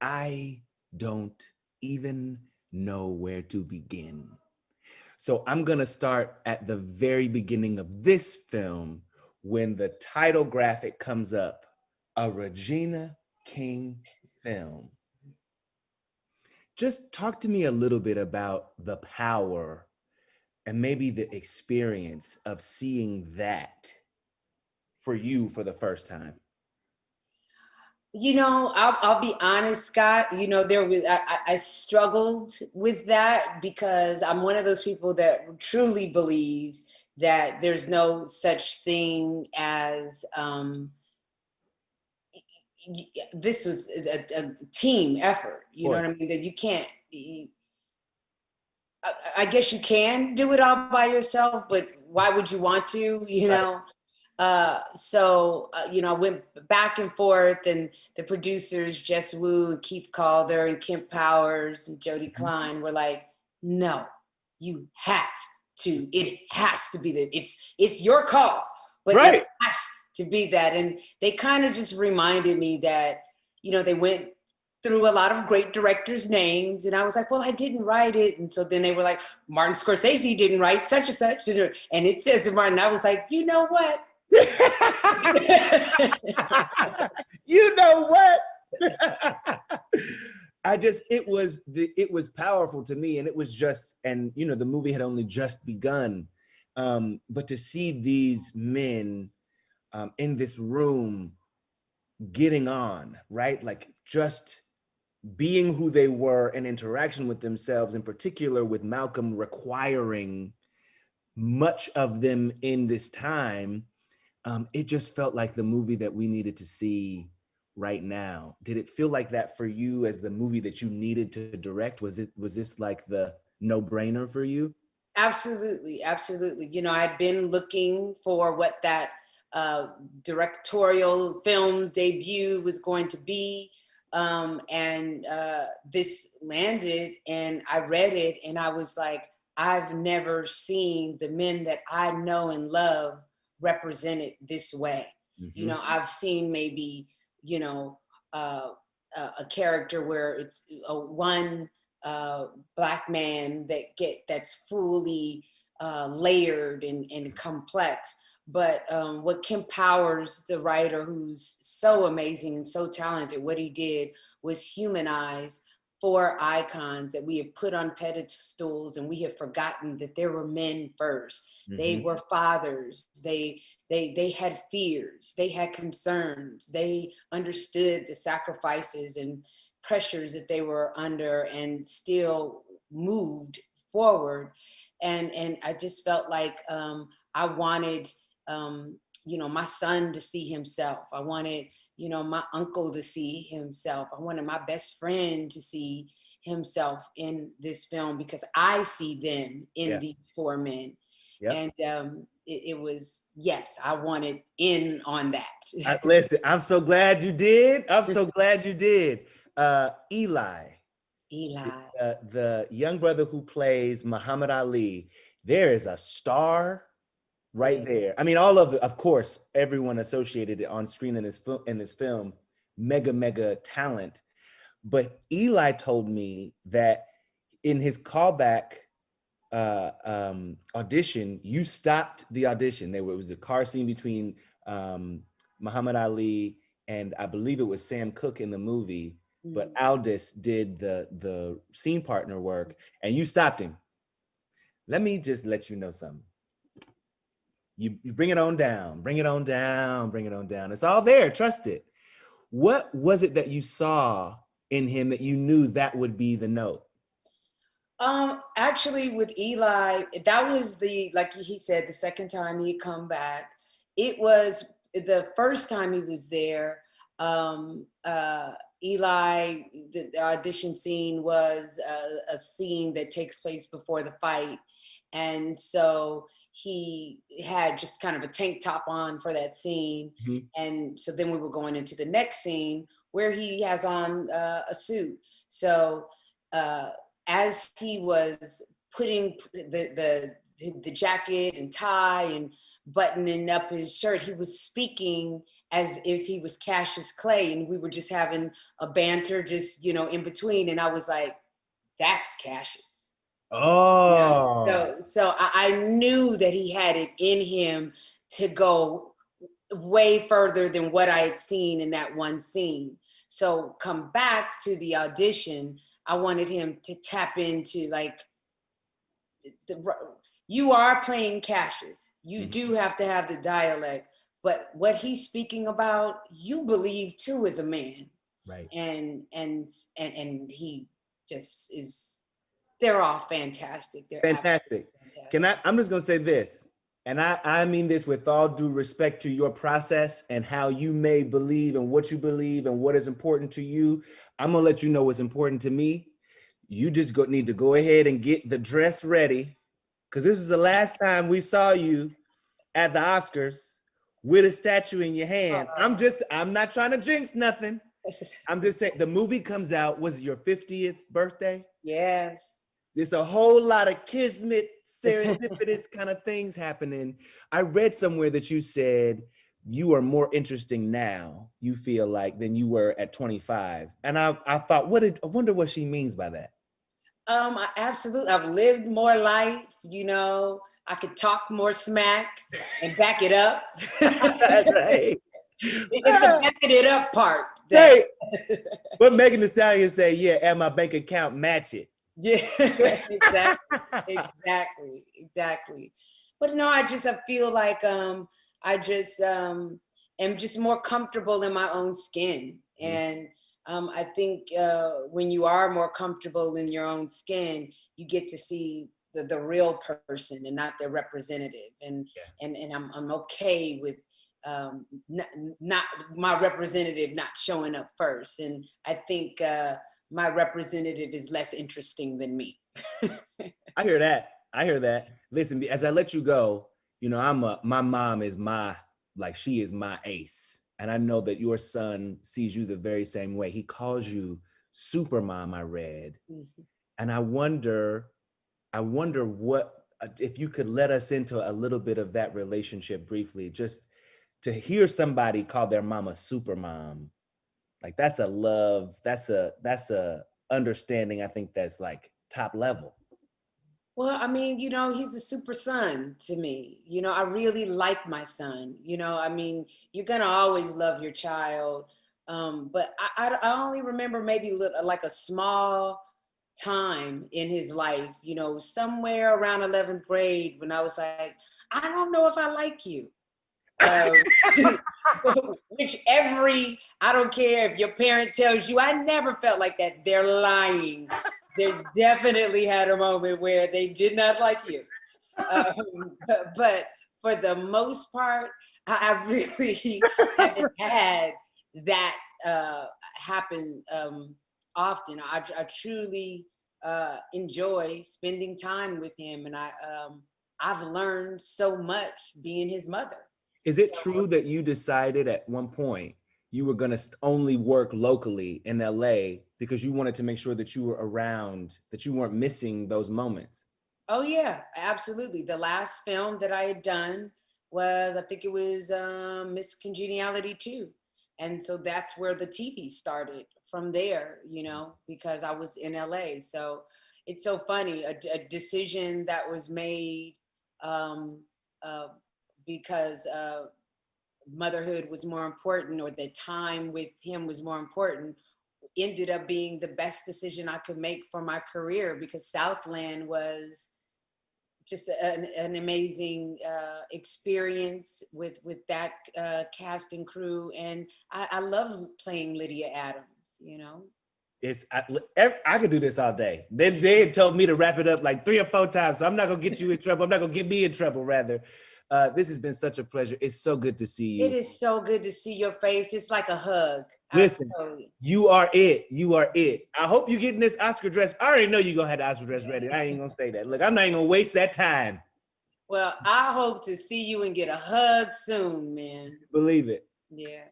I don't even know where to begin. So I'm going to start at the very beginning of this film when the title graphic comes up, a Regina King film. Just talk to me a little bit about the power and maybe the experience of seeing that for you for the first time. I'll be honest, Scott. I struggled with that because I'm one of those people that truly believes that there's no such thing as this was a team effort. Of You know course. what I mean? That you can't. I guess you can do it all by yourself, but why would you want to? Right. I went back and forth, and the producers, Jess Wu and Keith Calder and Kim Powers and Jody Mhm. Klein were like, no, you have it has to be that it's your call, but it Right. has to be that. And they kind of just reminded me that, they went through a lot of great directors' names, and I was like, well, I didn't write it. And so then they were like, Martin Scorsese didn't write such and such, and it says Martin. I was like, you know what? You know what? It was powerful to me, and it was just, and the movie had only just begun, but to see these men in this room getting on, right, like just being who they were in interaction with themselves, in particular with Malcolm requiring much of them in this time. It just felt like the movie that we needed to see right now. Did it feel like that for you as the movie that you needed to direct? Was this like the no-brainer for you? Absolutely, absolutely. I'd been looking for what that uh, directorial film debut was going to be. And this landed, and I read it, and I was like, I've never seen the men that I know and love represented this way. Mm-hmm. I've seen maybe, you know, uh, a character where it's a one uh, black man that's fully layered and complex. But what Kim Powers, the writer, who's so amazing and so talented, what he did was humanize four icons that we have put on pedestals, and we have forgotten that there were men first. They Mm-hmm. were fathers. They had fears. They had concerns. They understood the sacrifices and pressures that they were under, and still moved forward. And I just felt like I wanted my son to see himself. I wanted my uncle to see himself. I wanted my best friend to see himself in this film, because I see them in Yeah. these four men. Yep. And it was, yes, I wanted in on that. Listen, I'm so glad you did. I'm so glad you did. Eli, Eli. the young brother who plays Muhammad Ali, there is a star right Yeah. there. I mean, all of course, everyone associated on screen in this film, mega talent. But Eli told me that in his callback audition, you stopped the audition. It was the car scene between Muhammad Ali and I believe it was Sam Cooke in the movie, but Mm. Aldis did the scene partner work, and you stopped him. Let me just let you know something. You bring it on down, bring it on down, bring it on down. It's all there. Trust it. What was it that you saw in him that you knew that would be the note? Actually, with Eli, that was like he said, the second time he come back. It was the first time he was there. Eli, the audition scene was a scene that takes place before the fight. And so he had just kind of a tank top on for that scene. Mhm. And so then we were going into the next scene where he has on a suit. So, uh, as he was putting the jacket and tie and buttoning up his shirt, he was speaking as if he was Cassius Clay, and we were just having a banter, just, you know, in between. And I was like, that's Cassius. Oh. So I knew that he had it in him to go way further than what I had seen in that one scene. So come back to the audition, I wanted him to tap into like, you are playing Cassius. You do have to have the dialect, but what he's speaking about, you believe too as a man. Right. And he just is, they're all fantastic. They're Fantastic. fantastic. I'm just gonna say this, and I mean this with all due respect to your process and how you may believe and what you believe and what is important to you. I'm gonna let you know what's important to me. You just need to go ahead and get the dress ready, because this is the last time we saw you at the Oscars with a statue in your hand. I'm not trying to jinx nothing. I'm just saying the movie comes out, was it your 50th birthday? Yes. There's a whole lot of kismet, serendipitous kind of things happening. I read somewhere that you said you are more interesting now, you feel like, than you were at 25. And I thought, I wonder what she means by that. Absolutely. I've lived more life, you know, I could talk more smack and back it up. That's right. It's the backing it up part. Right. But Megan Thee Stallion say, yeah, and my bank account match it. Yeah, exactly. But no, I feel like I just am just more comfortable in my own skin. And I think when you are more comfortable in your own skin, you get to see the real person and not the representative. And I'm okay with not my representative not showing up first. And I think my representative is less interesting than me. I hear that. Listen, as I let you go, you know, my mom is she is my ace. And I know that your son sees you the very same way. He calls you super mom, I read. And I wonder what, if you could let us into a little bit of that relationship briefly, just to hear somebody call their mama super mom. Like that's a love, that's a understanding. I think that's like top level. Well, I mean, you know, he's a super son to me. You know, I really like my son. You know, I mean, you're gonna always love your child, but I only remember maybe like a small time in his life. You know, somewhere around 11th grade when I was like, I don't know if I like you. Which I don't care if your parent tells you, I never felt like that. They're lying. They definitely had a moment where they did not like you. But for the most part, I really haven't had that happen often. I truly enjoy spending time with him, and I've learned so much being his mother. Is it true that you decided at one point you were going to only work locally in LA because you wanted to make sure that you were around, that you weren't missing those moments? Oh yeah, absolutely. The last film that I had done was, I think it was Miss Congeniality 2. And so that's where the TV started from there, you know, because I was in LA. So it's so funny, a decision that was made because motherhood was more important, or the time with him was more important, ended up being the best decision I could make for my career, because Southland was just an amazing experience with that cast and crew. And I love playing Lydia Adams, you know. I could do this all day. They had told me to wrap it up like 3 or 4 times, so I'm not gonna get you in trouble. I'm not gonna get me in trouble, rather. This has been such a pleasure. It's so good to see you. It is so good to see your face. It's like a hug. Listen, you are it. You are it. I hope you're getting this Oscar dress. I already know you're gonna have the Oscar dress ready. I ain't gonna say that. Look, I'm not even gonna waste that time. Well, I hope to see you and get a hug soon, man. Believe it. Yeah.